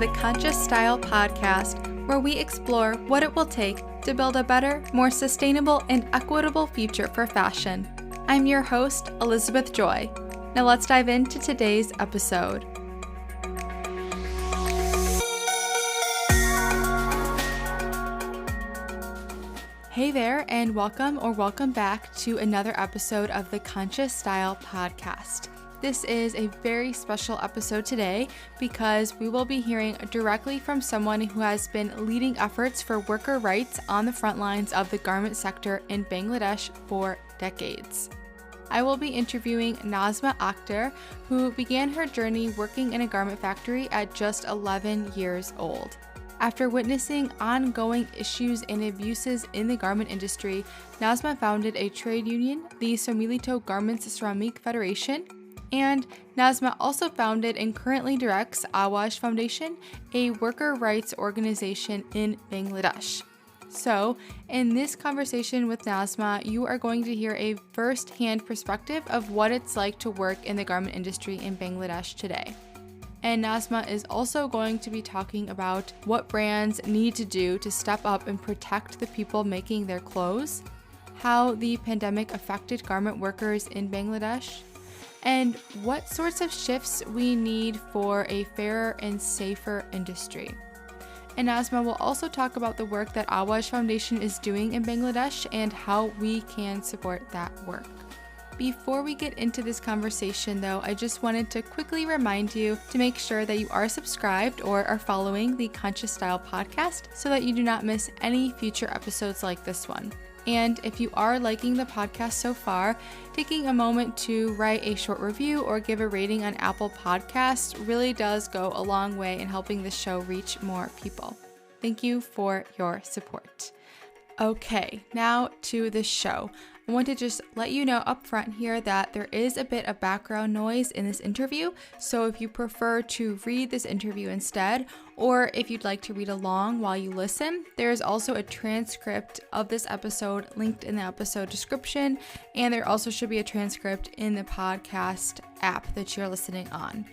the Conscious Style podcast, where we explore what it will take to build a better, more sustainable, and equitable future for fashion. I'm your host, Elizabeth Joy. Now let's dive into today's episode. Hey there, and welcome back to another episode of the Conscious Style podcast. This is a very special episode today because we will be hearing directly from someone who has been leading efforts for worker rights on the front lines of the garment sector in Bangladesh for decades. I will be interviewing Nazma Akter, who began her journey working in a garment factory at just 11 years old. After witnessing ongoing issues and abuses in the garment industry, Nazma founded a trade union, the Somilito Garments Shramik Federation, and Nazma also founded and currently directs Awaj Foundation, a worker rights organization in Bangladesh. So, in this conversation with Nazma, you are going to hear a first-hand perspective of what it's like to work in the garment industry in Bangladesh today. And Nazma is also going to be talking about what brands need to do to step up and protect the people making their clothes, how the pandemic affected garment workers in Bangladesh, and what sorts of shifts we need for a fairer and safer industry. And Nazma will also talk about the work that Awaj Foundation is doing in Bangladesh and how we can support that work. Before we get into this conversation though, I just wanted to quickly remind you to make sure that you are subscribed or are following the Conscious Style podcast so that you do not miss any future episodes like this one. And if you are liking the podcast so far, taking a moment to write a short review or give a rating on Apple Podcasts really does go a long way in helping the show reach more people. Thank you for your support. Okay, now to the show. I want to just let you know up front here that there is a bit of background noise in this interview, so if you prefer to read this interview instead, or if you'd like to read along while you listen, there is also a transcript of this episode linked in the episode description, and there also should be a transcript in the podcast app that you're listening on.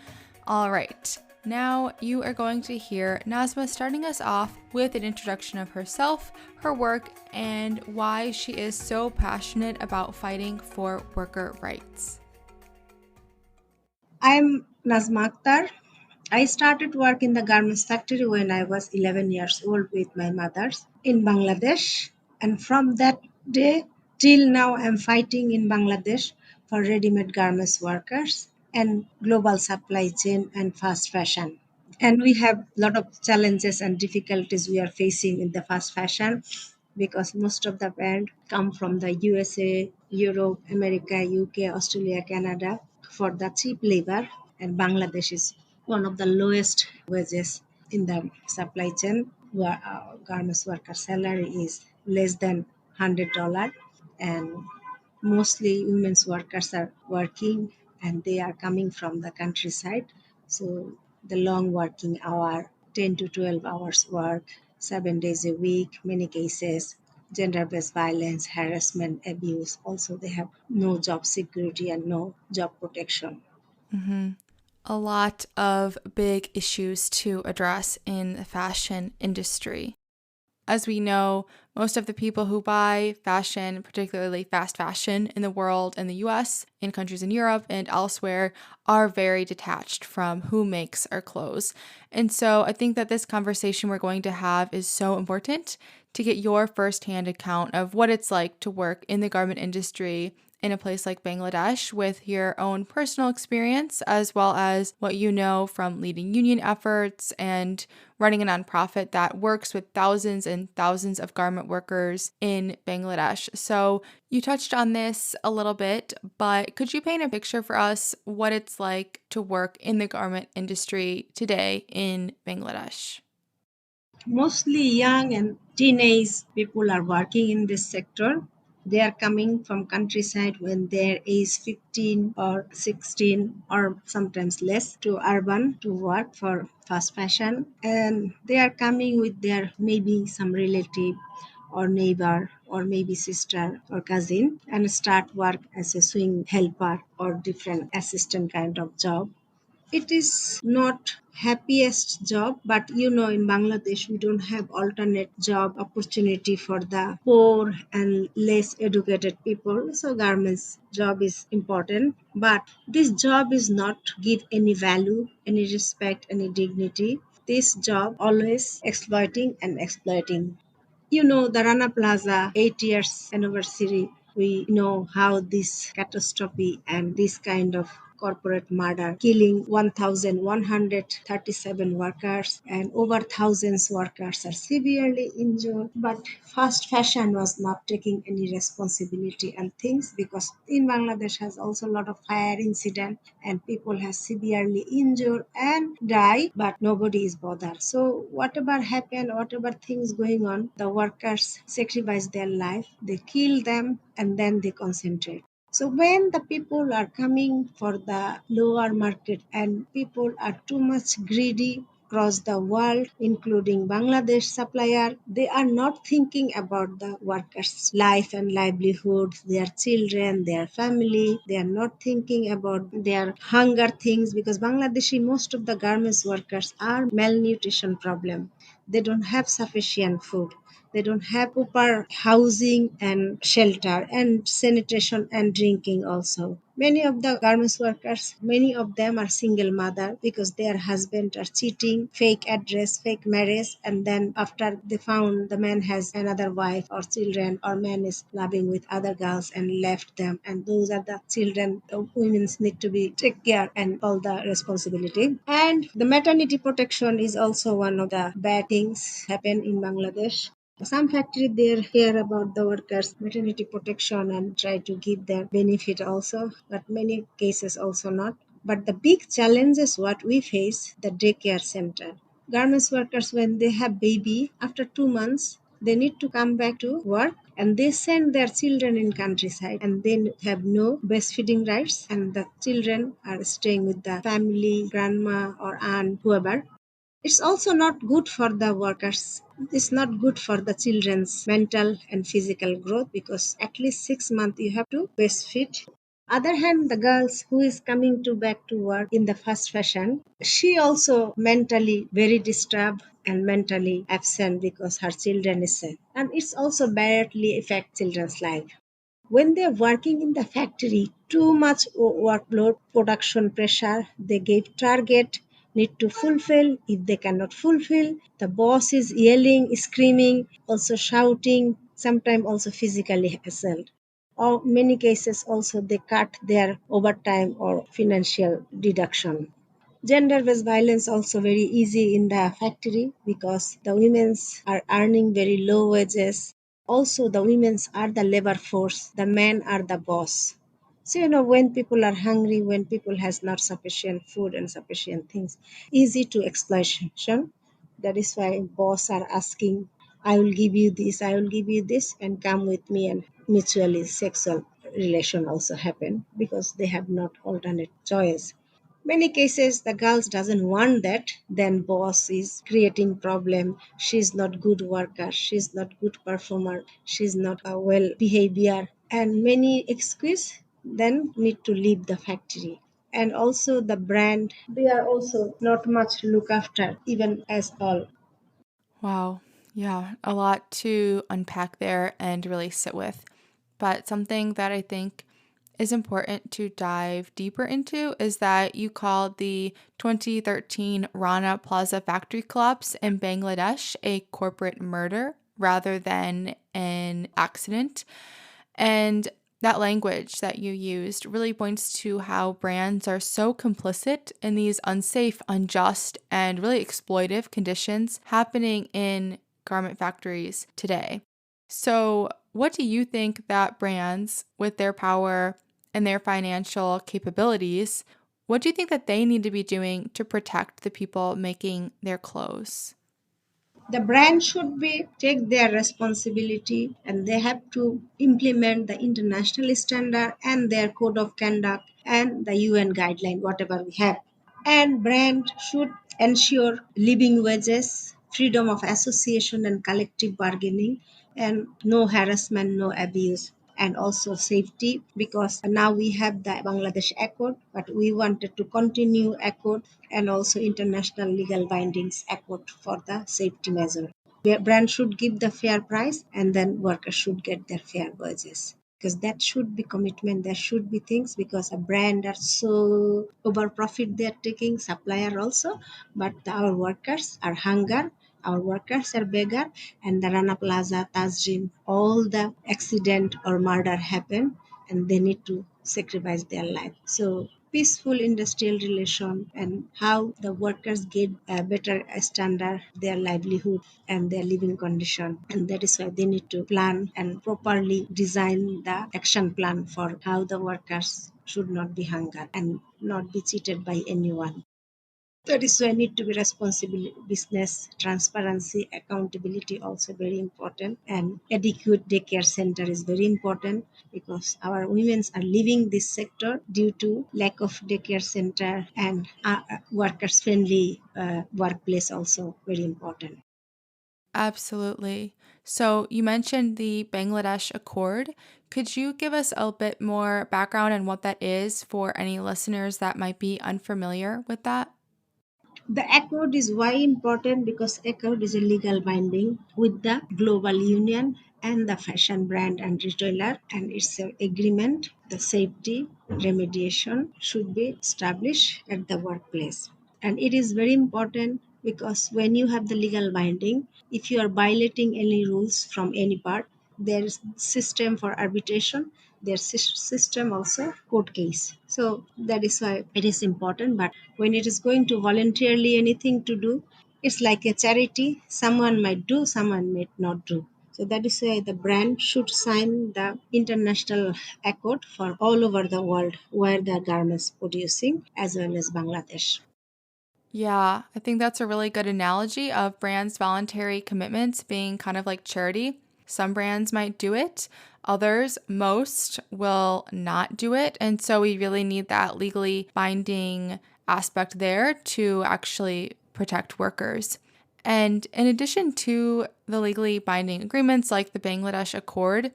All right. Now you are going to hear Nazma starting us off with an introduction of herself, her work, and why she is so passionate about fighting for worker rights. I'm Nazma Akter. I started work in the garments factory when I was 11 years old with my mother in Bangladesh. And from that day till now, I'm fighting in Bangladesh for ready-made garments workers and global supply chain and fast fashion. And we have a lot of challenges and difficulties we are facing in the fast fashion because most of the brands come from the USA, Europe, America, UK, Australia, Canada for the cheap labor, and Bangladesh is one of the lowest wages in the supply chain, where garments worker salary is less than $100, and mostly women's workers are working and they are coming from the countryside. So the long working hour, 10 to 12 hours work, 7 days a week, many cases, gender-based violence, harassment, abuse. Also, they have no job security and no job protection. A lot of big issues to address in the fashion industry. As we know, most of the people who buy fashion, particularly fast fashion in the world, in the US, in countries in Europe and elsewhere, are very detached from who makes our clothes. And so I think that this conversation we're going to have is so important to get your firsthand account of what it's like to work in the garment industry in a place like Bangladesh with your own personal experience, as well as what you know from leading union efforts and running a nonprofit that works with thousands and thousands of garment workers in Bangladesh. So you touched on this a little bit, but could you paint a picture for us what it's like to work in the garment industry today in Bangladesh? Mostly young and teenage people are working in this sector. They are coming from countryside when they're age 15 or 16 or sometimes less to urban to work for fast fashion. And they are coming with their maybe some relative or neighbor or maybe sister or cousin and start work as a swing helper or different assistant kind of job. It is not happiest job, but in Bangladesh we don't have alternate job opportunity for the poor and less educated people. So garments job is important, but this job is not give any value, any respect, any dignity. This job always exploiting and exploiting. The Rana Plaza 8 years anniversary, we know how this catastrophe and this kind of corporate murder killing 1137 workers and over thousands workers are severely injured, but fast fashion was not taking any responsibility and things, because in Bangladesh has also a lot of fire incident and people have severely injured and die, but nobody is bothered. So whatever happened, whatever things going on, the workers sacrifice their life, they kill them, and then they concentrate. So when the people are coming for the lower market and people are too much greedy across the world, including Bangladesh supplier, they are not thinking about the workers' life and livelihood, their children, their family. They are not thinking about their hunger things, because Bangladeshi most of the garments workers are malnutrition problem. They don't have sufficient food. They don't have proper housing and shelter and sanitation and drinking also. Many of the garments workers, many of them are single mother because their husband are cheating, fake address, fake marriage, and then after they found the man has another wife or children, or man is loving with other girls and left them, and those are the children women need to be take care and all the responsibility. And the maternity protection is also one of the bad things happen in Bangladesh. Some factory they care about the workers' maternity protection and try to give their benefit also, but many cases also not. But the big challenge is what we face the daycare center. Garments workers when they have baby after 2 months they need to come back to work and they send their children in countryside and they have no breastfeeding rights and the children are staying with the family, grandma or aunt, whoever. It's also not good for the workers. It's not good for the children's mental and physical growth because at least 6 months you have to breastfeed. Other hand, the girls who is coming to back to work in the fast fashion, she also mentally very disturbed and mentally absent because her children is sick. And it's also badly affect children's life. When they're working in the factory, too much workload, production pressure, they give target, need to fulfill. If they cannot fulfill, the boss is yelling, screaming, also shouting, sometimes also physically assault. Or many cases also they cut their overtime or financial deduction. Gender-based violence also very easy in the factory because the women's are earning very low wages. Also, the women's are the labor force. The men are the boss. So when people are hungry, when people has not sufficient food and sufficient things, easy to exploitation. That is why boss are asking, I will give you this, I will give you this, and come with me, and mutually sexual relation also happen because they have not alternate choice. Many cases the girls doesn't want that, then boss is creating problem. She's not good worker, she's not good performer, she's not a well behavior, and many excuse then need to leave the factory. And also the brand, they are also not much look after even as all. Wow. Yeah, a lot to unpack there and really sit with. But something that I think is important to dive deeper into is that you called the 2013 Rana Plaza factory collapse in Bangladesh a corporate murder rather than an accident. And that language that you used really points to how brands are so complicit in these unsafe, unjust, and really exploitive conditions happening in garment factories today. So, what do you think that brands, with their power and their financial capabilities, what do you think that they need to be doing to protect the people making their clothes? The brand should be take their responsibility and they have to implement the international standard and their code of conduct and the UN guideline, whatever we have. And brand should ensure living wages, freedom of association and collective bargaining, and no harassment, no abuse. and also safety, because now we have the Bangladesh Accord, but we wanted to continue Accord and also international legal bindings Accord for the safety measure. The brand should give the fair price and then workers should get their fair wages, because that should be commitment. There should be things, because a brand are so over profit they're taking, supplier also, but our workers are hunger, our workers are beggar, and the Rana Plaza, Tajrim, all the accident or murder happen, and they need to sacrifice their life. So peaceful industrial relation and how the workers get a better standard their livelihood and their living condition, and that is why they need to plan and properly design the action plan for how the workers should not be hunger and not be cheated by anyone. That is why need to be responsible business, transparency, accountability also very important, and adequate daycare center is very important, because our women are leaving this sector due to lack of daycare center, and workers friendly workplace also very important. Absolutely. So you mentioned the Bangladesh Accord. Could you give us a bit more background on what that is for any listeners that might be unfamiliar with that? The accord is why important, because accord is a legal binding with the global union and the fashion brand and retailer, and it's an agreement. The safety remediation should be established at the workplace, and it is very important because when you have the legal binding, if you are violating any rules from any part, there is system for arbitration, there's system also court case. So that is why it is important. But when it is going to voluntarily anything to do, it's like a charity, someone might do, someone might not do. So that is why the brand should sign the international accord for all over the world where the garments producing, as well as Bangladesh. Yeah, I think that's a really good analogy of brands' voluntary commitments being kind of like charity. Some brands might do it, others, most, will not do it. And so we really need that legally binding aspect there to actually protect workers. And in addition to the legally binding agreements like the Bangladesh Accord,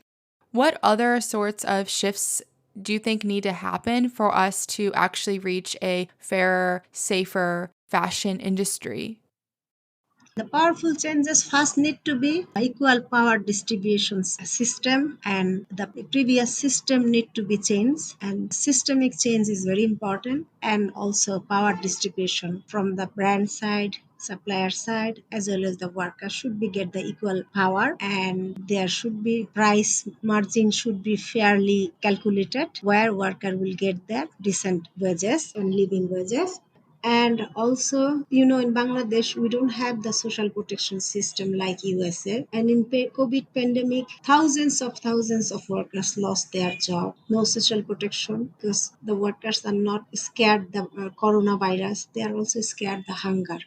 what other sorts of shifts do you think need to happen for us to actually reach a fairer, safer fashion industry? The powerful changes first need to be equal power distribution system, and the previous system need to be changed, and systemic change is very important, and also power distribution from the brand side, supplier side, as well as the worker should be get the equal power, and there should be price margin should be fairly calculated where worker will get their decent wages and living wages. And also, in Bangladesh, we don't have the social protection system like USA. And in COVID pandemic, thousands of workers lost their job. No social protection, because the workers are not scared the coronavirus. They are also scared the hunger.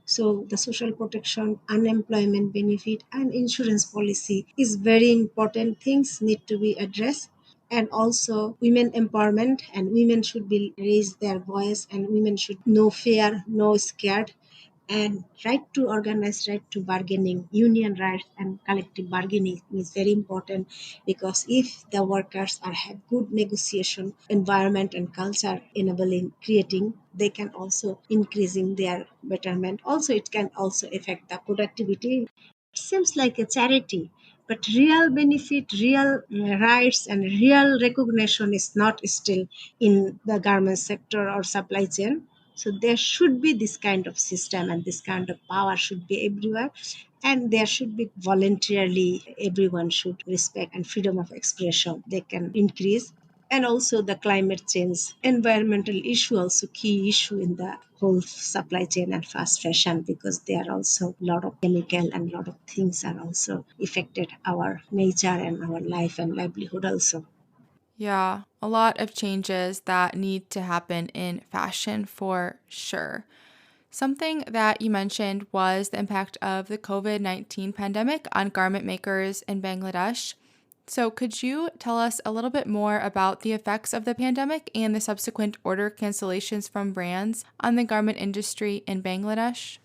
So the social protection, unemployment benefit, and insurance policy is very important. Things need to be addressed, and also women empowerment, and women should be raise their voice, and women should no fear, no scared, and right to organize, right to bargaining, union rights and collective bargaining is very important, because if the workers are have good negotiation environment and culture enabling creating, they can also increasing their betterment. Also it can also affect the productivity. It seems like a charity, but real benefit, real rights, and real recognition is not still in the garment sector or supply chain. So there should be this kind of system, and this kind of power should be everywhere. And there should be voluntarily, everyone should respect, and freedom of expression they can increase. And also the climate change environmental issue also key issue in the whole supply chain and fast fashion, because there are also a lot of chemical and a lot of things are also affected our nature and our life and livelihood also. Yeah, a lot of changes that need to happen in fashion for sure. Something that you mentioned was the impact of the COVID-19 pandemic on garment makers in Bangladesh. So, could you tell us a little bit more about the effects of the pandemic and the subsequent order cancellations from brands on the garment industry in Bangladesh?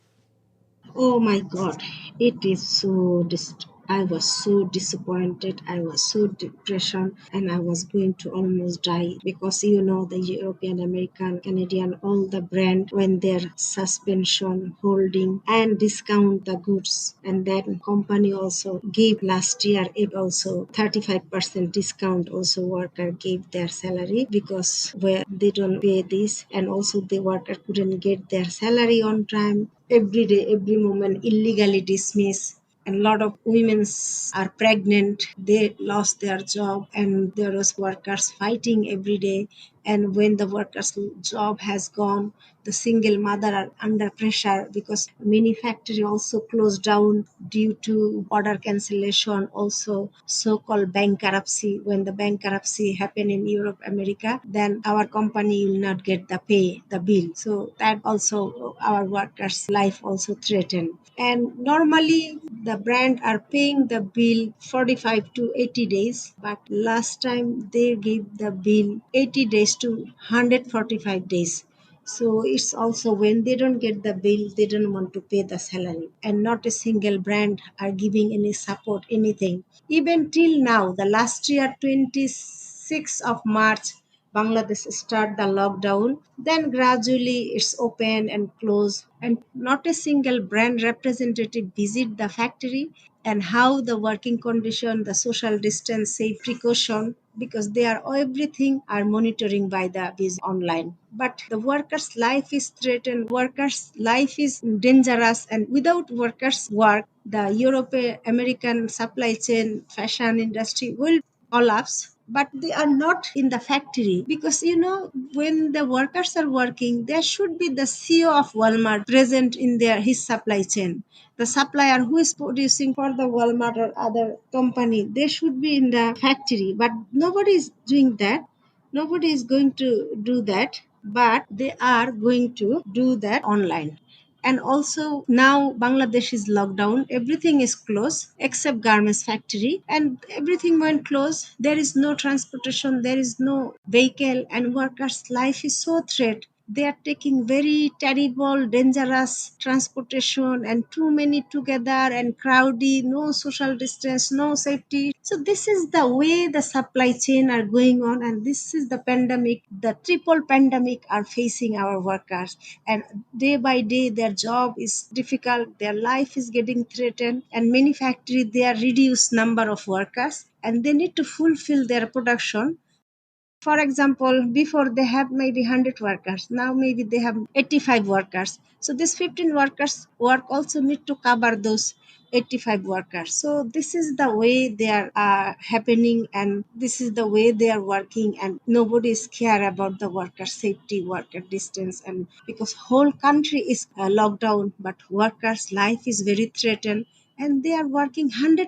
Oh my god, it is so I was so disappointed. I was so depression, and I was going to almost die because the European, American, Canadian, all the brand when their suspension, holding, and discount the goods, and then company also gave last year it also 35% discount. Also, worker gave their salary because where they don't pay this, and also the worker couldn't get their salary on time. Every day, every moment, illegally dismissed, and a lot of women are pregnant, they lost their job, and there was workers fighting every day. And when the workers job has gone, the single mother are under pressure because many factory also closed down due to order cancellation, also so-called bankruptcy. When the bankruptcy happen in Europe, America, then our company will not get the pay, the bill. So that also our workers life also threatened. And normally the brand are paying the bill 45 to 80 days, but last time they gave the bill 80 days to 145 days. So it's also when they don't get the bill, they don't want to pay the salary, and not a single brand are giving any support, anything. Even till now, the last year, 26th of March, Bangladesh start the lockdown. Then gradually it's open and close, and not a single brand representative visit the factory and how the working condition, the social distance, safe precaution, because they are everything are monitoring by the visit online. But the workers' life is threatened. Workers' life is dangerous, and without workers' work, the European American supply chain fashion industry will collapse. But they are not in the factory because when the workers are working, there should be the CEO of Walmart present in their his supply chain. The supplier who is producing for the Walmart or other company, they should be in the factory, but nobody is doing that. Nobody is going to do that, but they are going to do that online. And also now Bangladesh is locked down, everything is closed except garments factory, and everything went closed. There is no transportation, there is no vehicle, and workers life is so threat. They are taking very terrible dangerous transportation, and too many together and crowded, no social distance, no safety. So this is the way the supply chain are going on, and this is the pandemic, the triple pandemic are facing our workers. And day by day their job is difficult, their life is getting threatened, and many factories they are reduced number of workers, and they need to fulfill their production. For example, before they have maybe 100 workers, now maybe they have 85 workers. So this 15 workers work also need to cover those 85 workers. So this is the way they are happening, and this is the way they are working, and nobody is care about the worker safety, worker distance, and because whole country is locked down, but workers' life is very threatened, and they are working 100%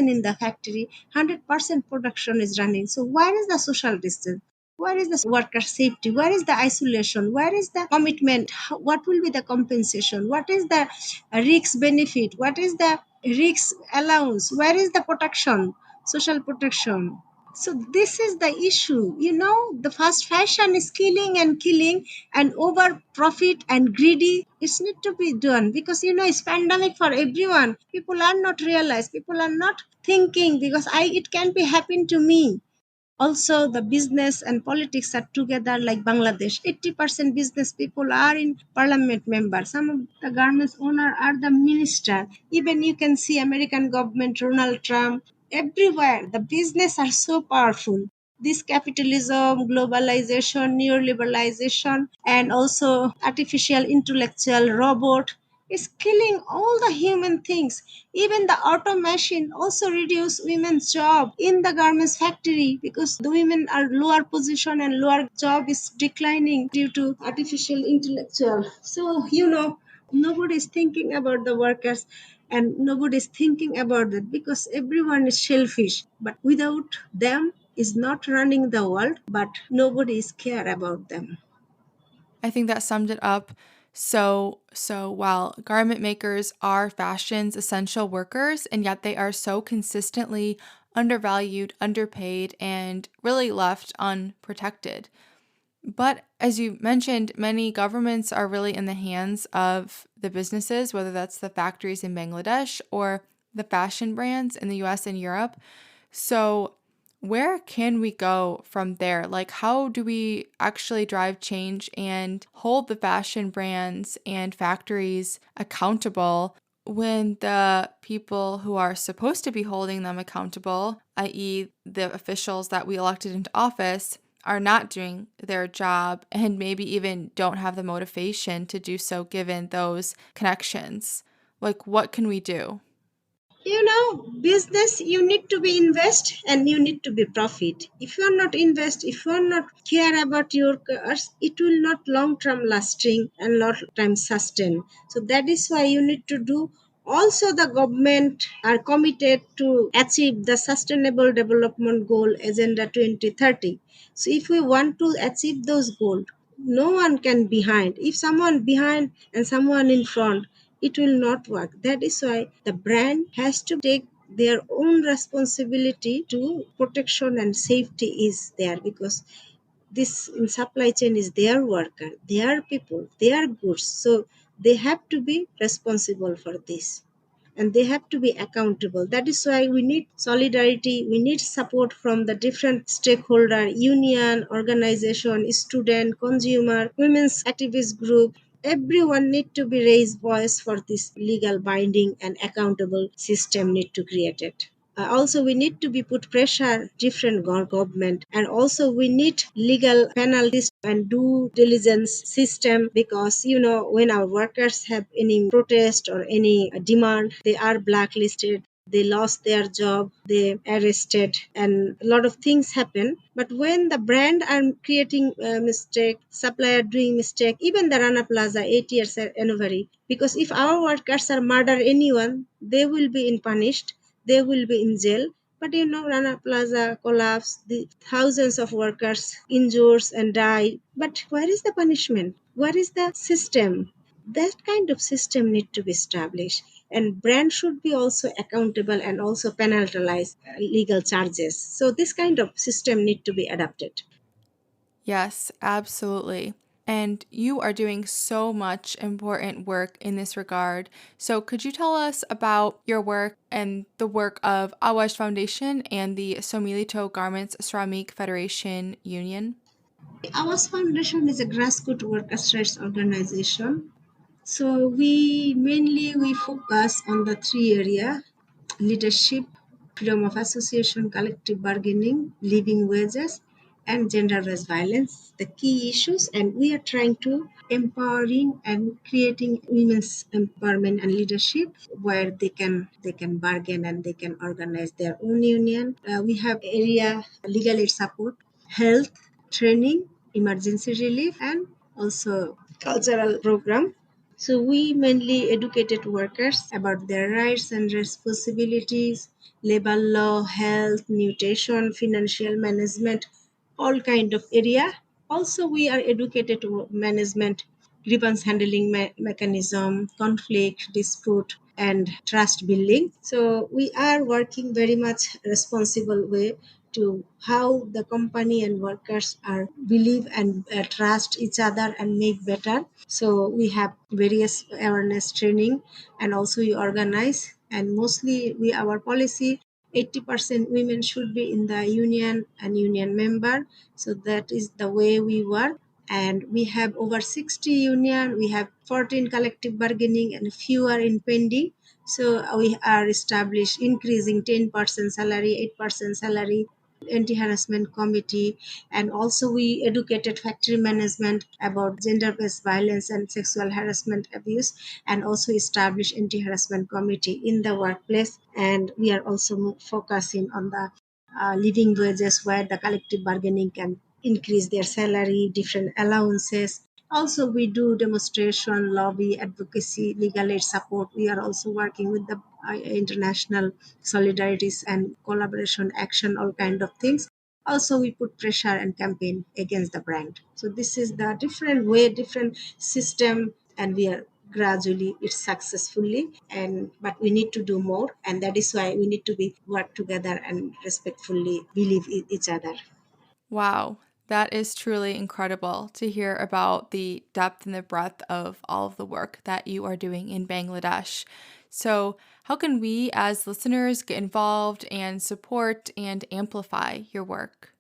in the factory, 100% production is running. So where is the social distance? Where is the worker safety? Where is the isolation? Where is the commitment? What will be the compensation? What is the risk benefit? What is the risk allowance? Where is the protection, social protection? So this is the issue. The fast fashion is killing and over profit and greedy. It's need to be done because it's pandemic for everyone. People are not realized. People are not thinking because it can be happen to me. Also, the business and politics are together like Bangladesh. 80% business people are in parliament members. Some of the garments owner are the minister. Even you can see American government, Donald Trump, everywhere. The business are so powerful. This capitalism, globalization, neoliberalization, and also artificial intellectual robot is killing all the human things. Even the auto machine also reduce women's job in the garments factory because the women are lower position and lower job is declining due to artificial intellectual. So nobody is thinking about the workers, and nobody is thinking about that because everyone is selfish. But without them is not running the world, but nobody is care about them. I think that summed it up so well. Garment makers are fashion's essential workers, and yet they are so consistently undervalued, underpaid, and really left unprotected. But as you mentioned, many governments are really in the hands of the businesses, whether that's the factories in Bangladesh or the fashion brands in the US and Europe. So, where can we go from there? Like, how do we actually drive change and hold the fashion brands and factories accountable when the people who are supposed to be holding them accountable, i.e., the officials that we elected into office, are not doing their job and maybe even don't have the motivation to do so given those connections? Like, what can we do? Business, you need to be invest and you need to be profit. If you are not invest, if you are not care about your cars, it will not long term lasting and long time sustain. So that is why you need to do. Also, the government are committed to achieve the sustainable development goal agenda 2030. So if we want to achieve those goals, no one can behind. If someone behind and someone in front, it will not work. That is why the brand has to take their own responsibility to protection and safety is there, because this in supply chain is their worker, their people, their goods. So they have to be responsible for this and they have to be accountable. That is why we need solidarity, we need support from the different stakeholder, union, organization, student, consumer, women's activist group. Everyone need to be raised voice for this legal binding and accountable system need to create it. Also we need to be put pressure different government, and also we need legal penalties and due diligence system, because when our workers have any protest or any demand, they are blacklisted, they lost their job, they arrested, and a lot of things happen. But when the brand are creating a mistake, supplier doing mistake, even the Rana Plaza 8 years anniversary, because if our workers are murder anyone, they will be in punished, they will be in jail. But Rana Plaza collapse, the thousands of workers injured and died. But where is the punishment? Where is the system? That kind of system need to be established, and brand should be also accountable and also penalize legal charges. So this kind of system need to be adapted. Yes, absolutely. And you are doing so much important work in this regard. So, could you tell us about your work and the work of Awaj Foundation and the Somilito Garments Shramik Federation Union? Awaj Foundation is a grassroots workers' rights organization. So we focus on the three area: leadership, freedom of association, collective bargaining, living wages, and gender-based violence, the key issues. And we are trying to empowering and creating women's empowerment and leadership, where they can bargain and they can organize their own union. We have area legal aid support, health, training, emergency relief, and also cultural program. So we mainly educated workers about their rights and responsibilities, labor law, health, nutrition, financial management, all kind of area. Also, we are educated to management, grievance handling mechanism, conflict, dispute, and trust building. So we are working very much responsible way to how the company and workers are believe and trust each other and make better. So we have various awareness training, and also we organize, and mostly we our policy 80% women should be in the union and union member. So that is the way we work. And we have over 60 union, we have 14 collective bargaining, and fewer in pending. So we are established increasing 10% salary, 8% salary, anti-harassment committee, and also we educated factory management about gender-based violence and sexual harassment abuse, and also established anti-harassment committee in the workplace. And we are also focusing on the living wages, where the collective bargaining can increase their salary, different allowances. Also, we do demonstration, lobby, advocacy, legal aid support. We are also working with the international solidarities and collaboration action, all kind of things. Also, we put pressure and campaign against the brand. So this is the different way, different system, and we are gradually it's successfully, and but we need to do more, and that is why we need to be work together and respectfully believe in each other. Wow, that is truly incredible to hear about the depth and the breadth of all of the work that you are doing in Bangladesh. So, how can we as listeners get involved and support and amplify your work?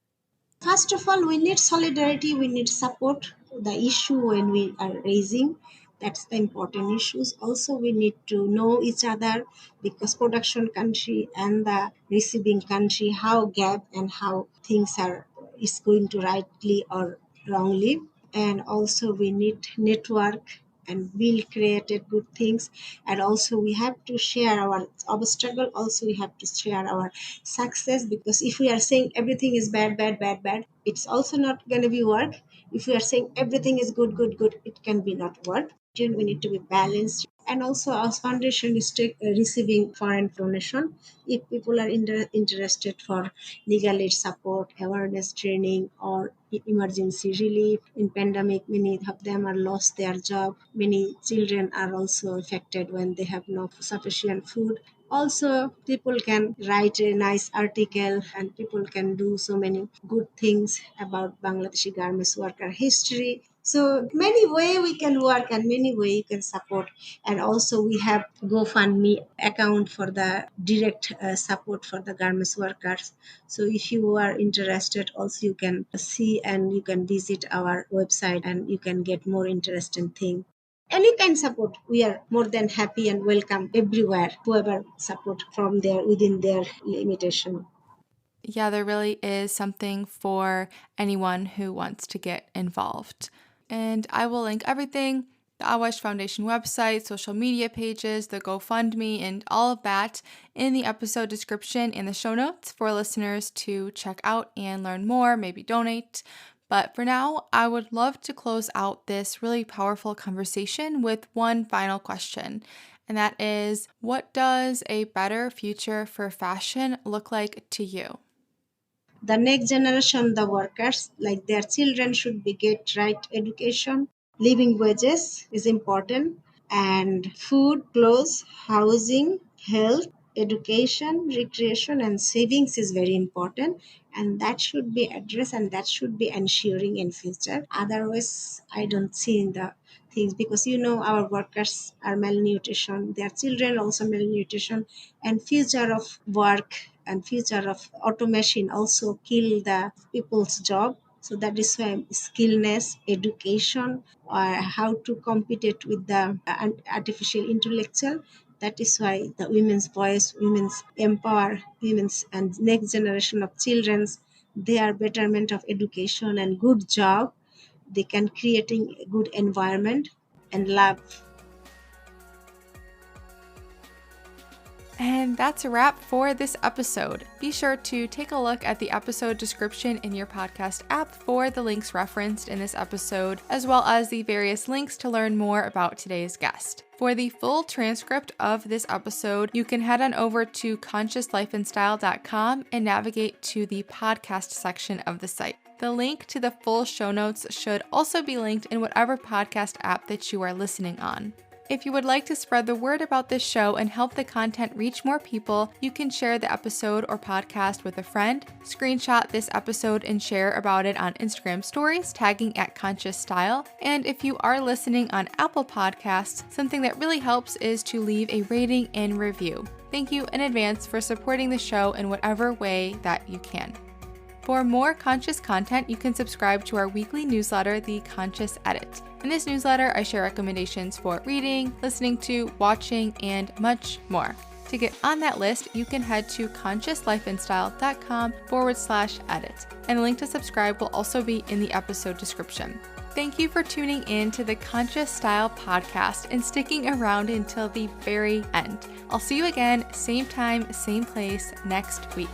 First of all, we need solidarity, we need support. The issue when we are raising, that's the important issues. Also, we need to know each other because production country and the receiving country, how gap and how things are is going to rightly or wrongly. And also we need network and will created good things, and also we have to share our struggle, also we have to share our success, because if we are saying everything is bad bad bad bad, it's also not going to be work. If we are saying everything is good good good, it can be not work. We need to be balanced. And also our foundation is receiving foreign donation. If people are interested for legal aid support, awareness training, or emergency relief in pandemic, many of them are lost their job. Many children are also affected when they have no sufficient food. Also, people can write a nice article and people can do so many good things about Bangladeshi garments worker history. So many way we can work and many way you can support. And also we have GoFundMe account for the direct support for the garments workers. So if you are interested, also you can see and you can visit our website and you can get more interesting thing. Any kind support, we are more than happy and welcome everywhere, whoever support from there within their limitation. Yeah, there really is something for anyone who wants to get involved. And I will link everything, the Awaj Foundation website, social media pages, the GoFundMe, and all of that in the episode description and the show notes for listeners to check out and learn more, maybe donate. But for now, I would love to close out this really powerful conversation with one final question. And that is, what does a better future for fashion look like to you? The next generation, the workers, like their children should be get right education. Living wages is important, and food, clothes, housing, health, education, recreation, and savings is very important, and that should be addressed and that should be ensuring in future. Otherwise, I don't see in the things, because our workers are malnutrition, their children also malnutrition, and future of work and future of automation also kill the people's job. So that is why skillness, education, or how to compete it with the artificial intellectual. That is why the women's voice, women's empower, women's and next generation of children's, their betterment of education and good job, they can creating a good environment and love. And that's a wrap for this episode. Be sure to take a look at the episode description in your podcast app for the links referenced in this episode, as well as the various links to learn more about today's guest. For the full transcript of this episode, you can head on over to consciouslifeandstyle.com and navigate to the podcast section of the site. The link to the full show notes should also be linked in whatever podcast app that you are listening on. If you would like to spread the word about this show and help the content reach more people, you can share the episode or podcast with a friend, screenshot this episode and share about it on Instagram stories, tagging at Conscious Style. And if you are listening on Apple Podcasts, something that really helps is to leave a rating and review. Thank you in advance for supporting the show in whatever way that you can. For more conscious content, you can subscribe to our weekly newsletter, The Conscious Edit. In this newsletter, I share recommendations for reading, listening to, watching, and much more. To get on that list, you can head to consciouslifeandstyle.com/edit. And the link to subscribe will also be in the episode description. Thank you for tuning in to the Conscious Style podcast and sticking around until the very end. I'll see you again, same time, same place next week.